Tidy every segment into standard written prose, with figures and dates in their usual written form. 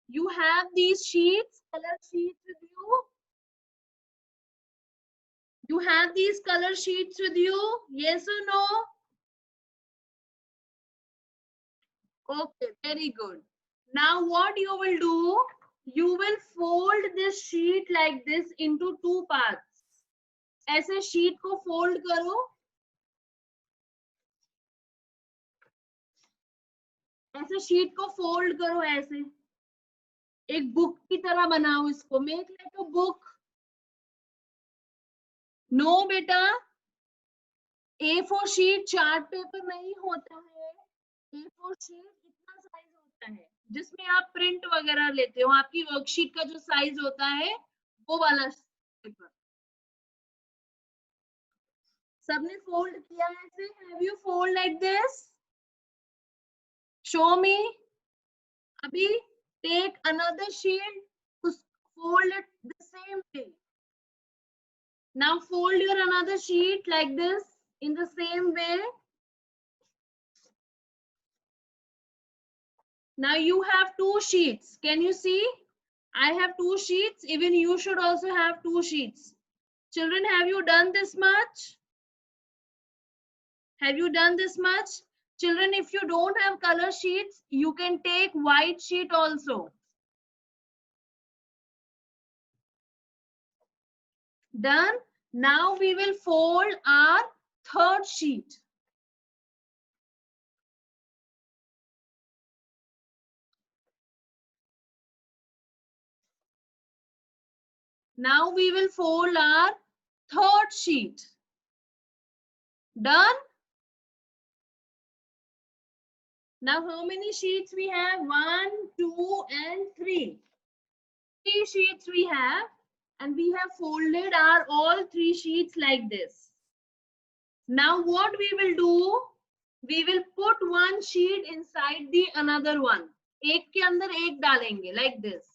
You have these sheets, color sheets with you. You have these color sheets with you. Yes or no? Okay, very good. Now what you will do? You will fold this sheet like this into two parts. ऐसे sheet को fold करो. ऐसे sheet को fold करो ऐसे. एक book की तरह बनाओ इसको. Make like a book. No बेटा. A4 sheet चार्ट पेपर नहीं होता है. A4 sheet इतना साइज होता है जिसमें आप प्रिंट वगैरह लेते हो. आपकी वर्कशीट का जो साइज होता है वो वाला पेपर. सबने फोल्ड किया ऐसे? Have you fold like this? Show me. अभी take another sheet, fold it the same way. Now fold your another sheet like this in the same way. Now you have two sheets. Can you see? I have two sheets. Even you should also have two sheets. Children, have you done this much? Have you done this much? Children, if you don't have color sheets, you can take white sheet also. Done. Now we will fold our third sheet. Now we will fold our third sheet. Done. Now how many sheets we have? 1, 2, and 3. 3 sheets we have, and we have folded our all 3 sheets like this. Now what we will do? We will put one sheet inside the another one. एक के अंदर एक डालेंगे like this.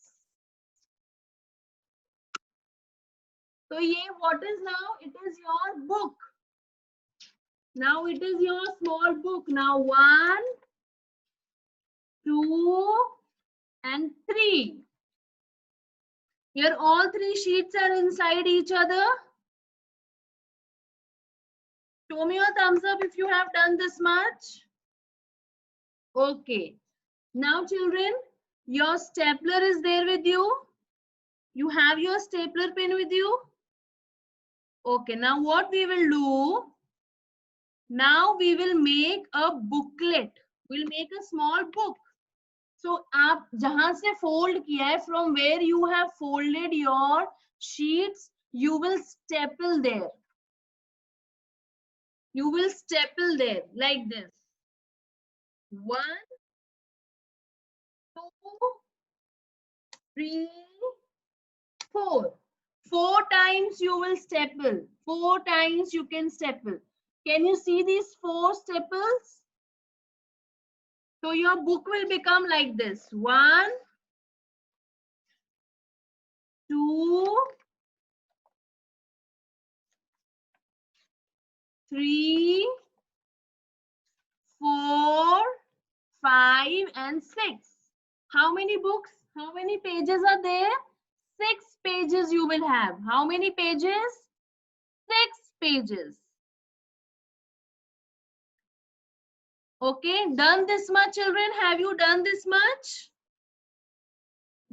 So ये what is now? It is your book. Now it is your small book. Now 1, 2, and 3. Here all 3 sheets are inside each other. Show me your thumbs up if you have done this much. Okay. Now children, your stapler is there with you. You have your stapler pen with you. Okay, now what we will do? Now we will make a booklet. We'll make a small book. So आप जहां से fold किया है, from where you have folded your sheets, you will staple there. You will staple there like this. 1, 2, 3, 4. 4 times you will staple. 4 times you can staple. Can you see these 4 staples? So your book will become like this. 1, 2, 3, 4, 5, and 6. How many books? How many pages are there? 6 pages you will have. How many pages? 6 pages. Okay, done this much, children? Have you done this much?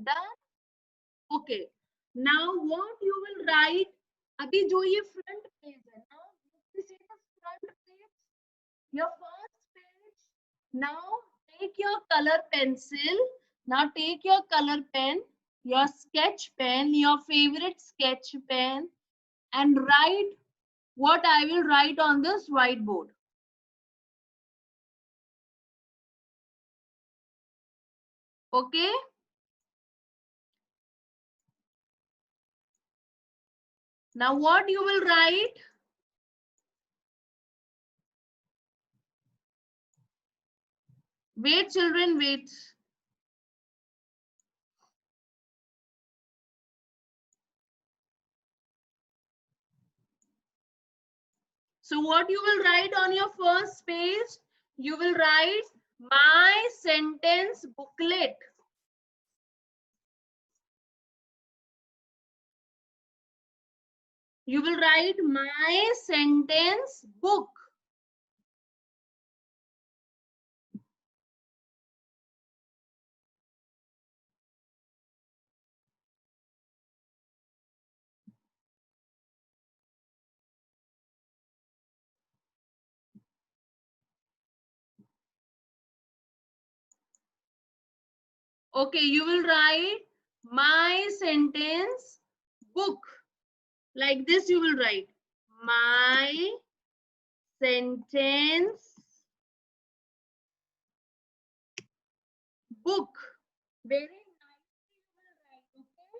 Done? Okay. Now what you will write? अभी जो ये front page है ना, you see the front page, your first page. Now take your color pencil. Now take your color pen, your sketch pen, your favorite sketch pen, and write what I will write on this whiteboard. Okay? Now what you will write? Wait, children, wait. So what you will write on your first page? You will write my sentence booklet. You will write my sentence book. Okay, you will write my sentence book. Like this you will write my sentence book. Very nicely you will write, okay?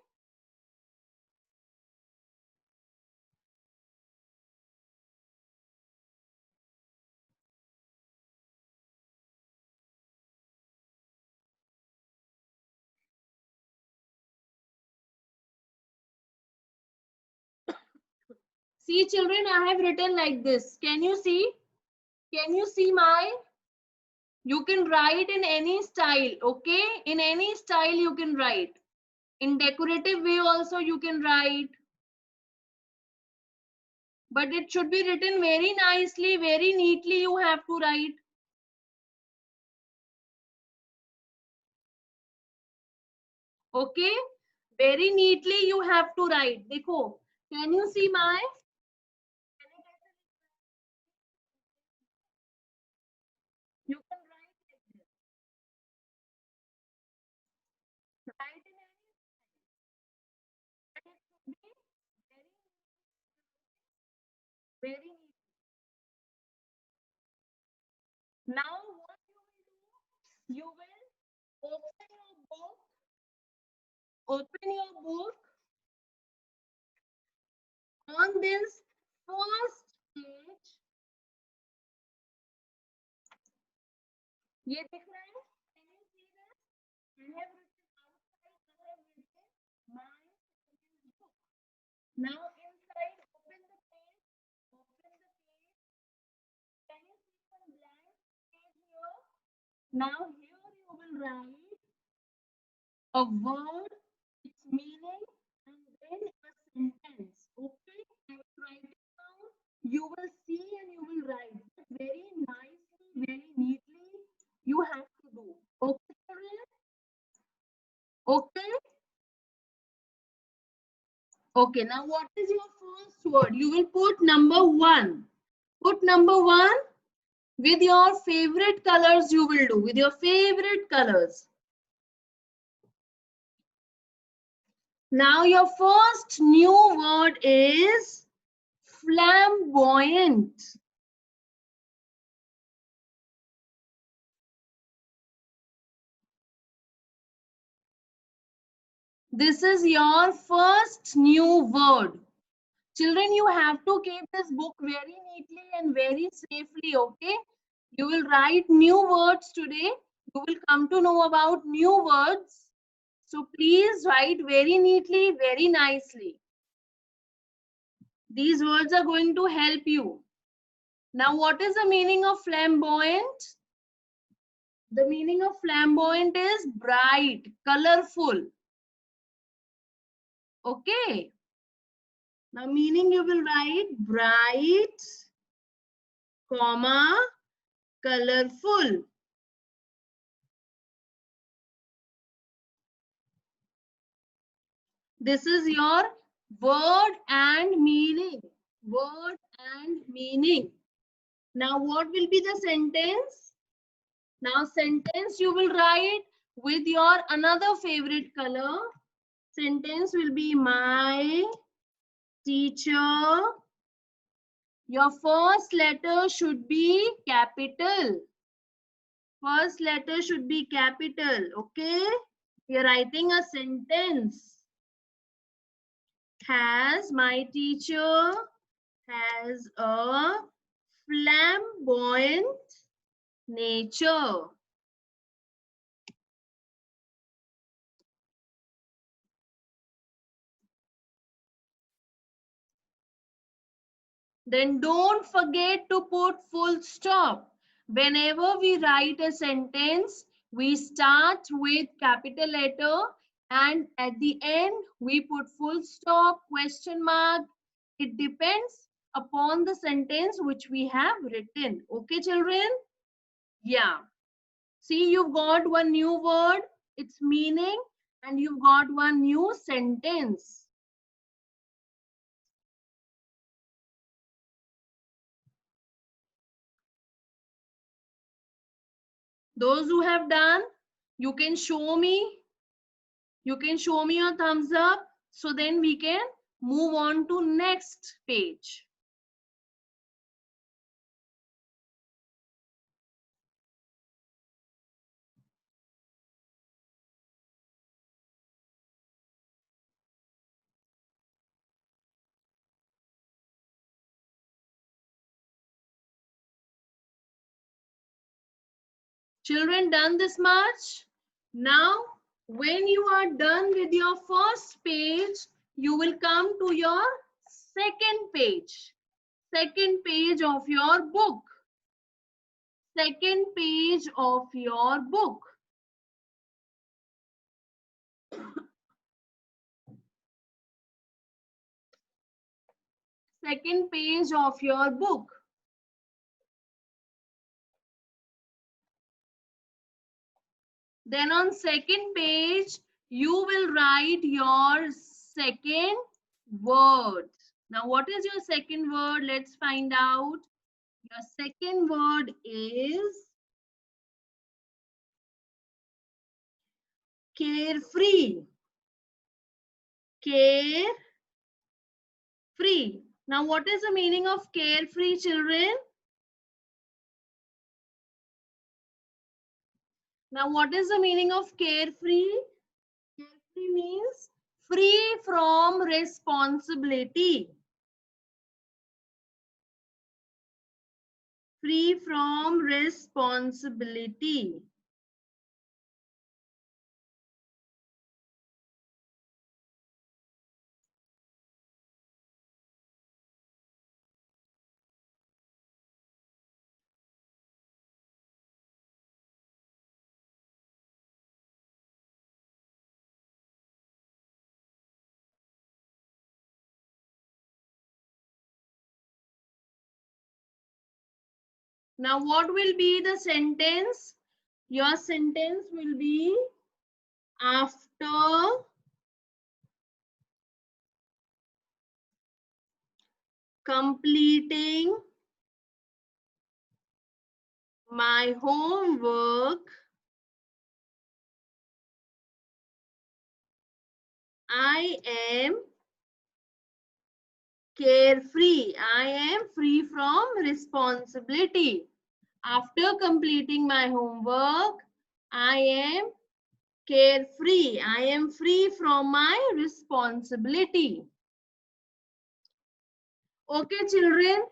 See children, I have written like this. Can you see? Can you see my? You can write in any style, okay? In any style you can write. In decorative way also you can write. But it should be written very nicely, very neatly you have to write. Okay? Very neatly you have to write. Dekho, can you see my? You can write like this. Write in any style. But it should be very neat. Now what you will do? You will open your book. Open your book on this first page. ये दिख रहा है? Can you see this? I have written outside. I have written my sentence book. Now inside, open the page. Open the page. Can you see some blank page here? Now here you will write a word, its meaning, and then a sentence. Okay, I will write it down. You will see and you will write very nicely, very neatly. You have to do. Okay, children? Okay. Okay. Now, what is your first word? You will put number one. Put number one with your favorite colors. You will do with your favorite colors. Now, your first new word is flamboyant. This is your first new word. Children, you have to keep this book very neatly and very safely, okay? You will write new words today. You will come to know about new words. So please write very neatly, very nicely. These words are going to help you. Now, what is the meaning of flamboyant? The meaning of flamboyant is bright, colorful. Okay. Now, meaning you will write bright, comma, colorful. This is your word and meaning. Word and meaning. Now, what will be the sentence? Now, sentence you will write with your another favorite color. Sentence will be my teacher. Your first letter should be capital. First letter should be capital. Okay. You're writing a sentence. My teacher has a flamboyant nature. Then don't forget to put full stop. Whenever we write a sentence, we start with capital letter and at the end we put full stop, question mark, It depends upon the sentence which we have written. Okay, children? Yeah. See, you've got one new word, its meaning, and you've got one new sentence. Those who have done, you can show me. You can show me your thumbs up. So then we can move on to next page. Children, done this much? Now, when you are done with your first page, you will come to your second page. Second page of your book. Second page of your book. Second page of your book. Then on second page, you will write your second word. Now, what is your second word? Let's find out. Your second word is carefree. Carefree. Now, what is the meaning of carefree, children? Now, what is the meaning of carefree? Carefree means free from responsibility. Free from responsibility. Now, what will be the sentence? Your sentence will be after completing my homework, I am carefree. I am free from responsibility. After completing my homework, I am carefree. I am free from my responsibility. Okay, children.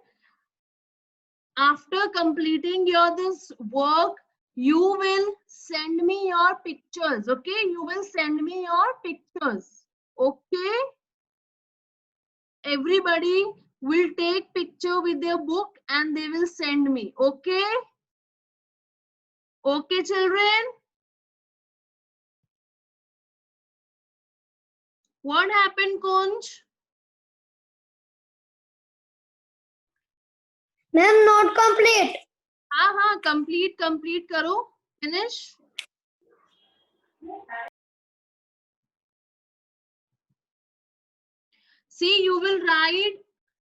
After completing your this work, you will send me your pictures. Okay, you will send me your pictures. Okay, everybody will take picture with their book and they will send me. Okay, okay, children. What happened, Kunj? Ma'am, not complete. हाँ, complete करो. Finish. See, you will write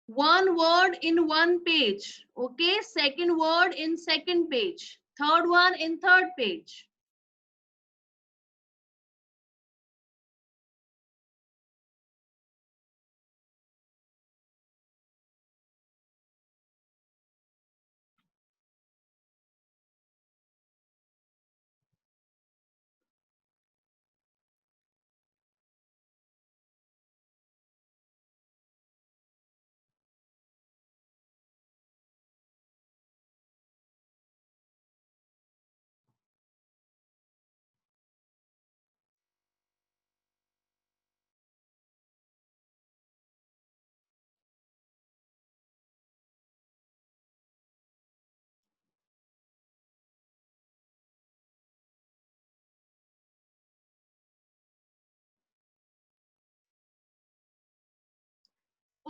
one word in one page. Okay, second word in second page. Third one in third page.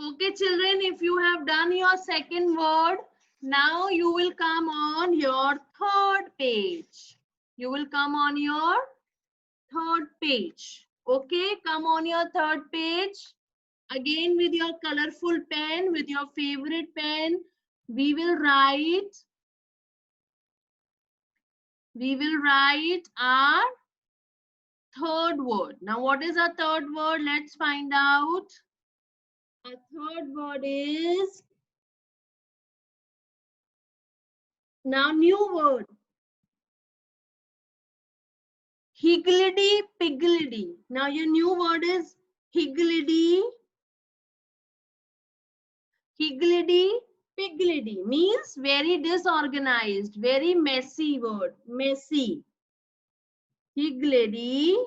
Okay, children, if you have done your second word, now you will come on your third page. You will come on your third page. Okay, come on your third page. Again with your colorful pen, with your favorite pen, we will write our third word. Now, what is our third word? Let's find out. Our third word is, now new word, higgledy piggledy. Now your new word is higgledy piggledy, means very disorganized, very messy word, messy. Higgledy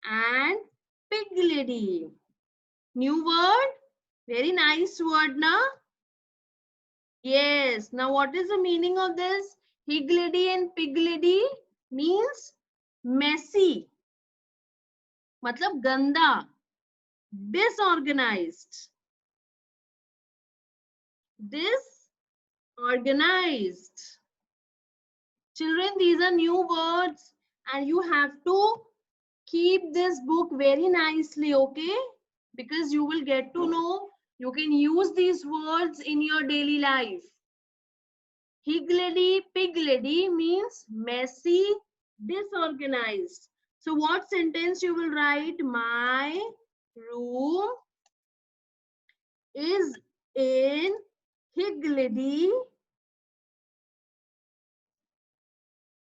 and piggledy. New word, very nice word, na? Yes. Now what is the meaning of this? Higgledy and piggledy means messy. मतलब गंदा, disorganized. Disorganized. Children, these are new words and you have to keep this book very nicely, okay? Because you will get to know, you can use these words in your daily life. Higgledy piggledy means messy, disorganized. So what sentence you will write? My room is in higgledy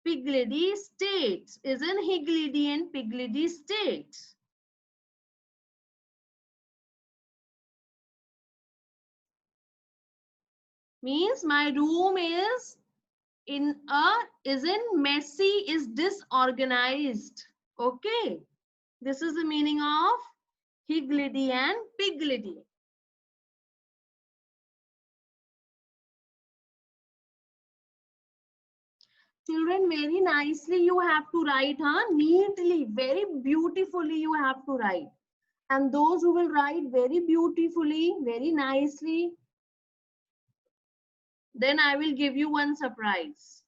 piggledy state. Is in higgledy and piggledy state. Means my room is in messy, is disorganized. Okay, this is the meaning of higgledy and piggledy. Children, very nicely you have to write, huh? Neatly, very beautifully you have to write. And those who will write very beautifully, very nicely, then I will give you one surprise.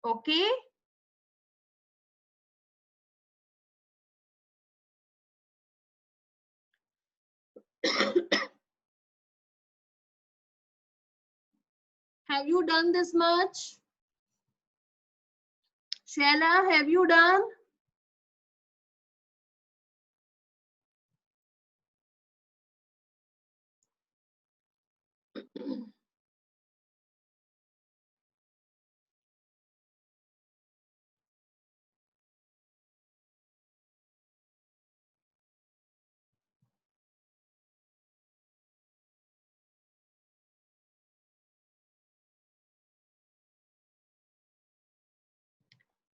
Okay? Have you done this much? Shella, have you done?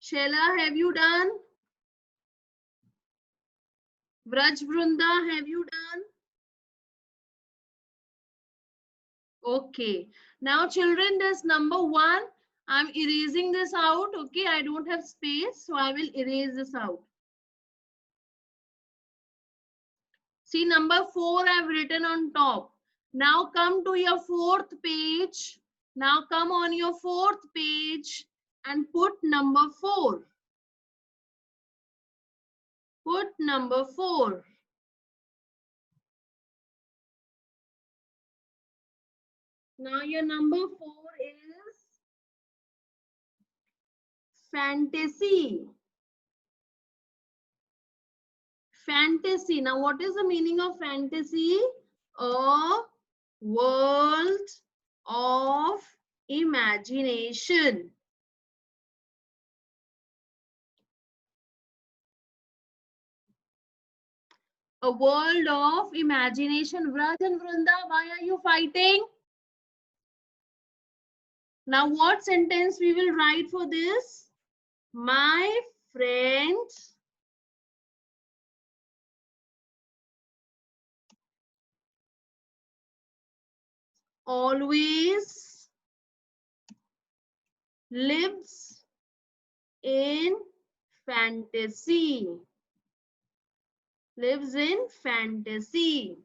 Shella, have you done? Vraj Brunda, have you done? Okay. Now, children, this number 1, I'm erasing this out. Okay, I don't have space, so I will erase this out. See, number 4 I've written on top. Now come to your 4th page. Now come on your 4th page and put number 4. Put number 4. Now your number 4 is fantasy. Fantasy. Now what is the meaning of fantasy? A world of imagination. A world of imagination. Vraj and Vrunda, why are you fighting? Now what sentence we will write for this? My friend always lives in fantasy. Lives in fantasy.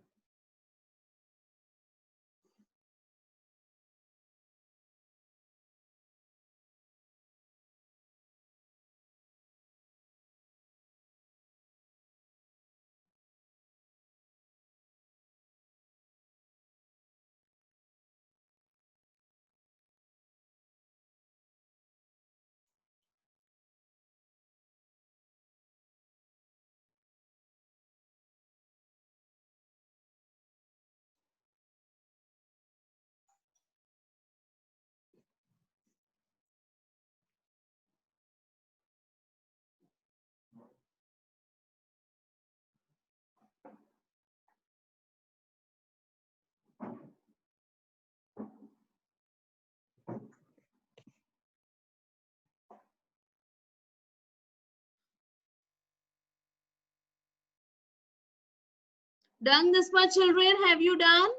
Done this much, children? Have you done?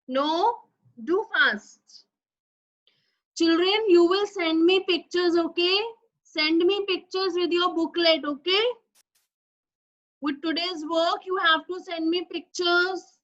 No? Do fast. Children, you will send me pictures, okay? Send me pictures with your booklet, okay? With today's work, you have to send me pictures.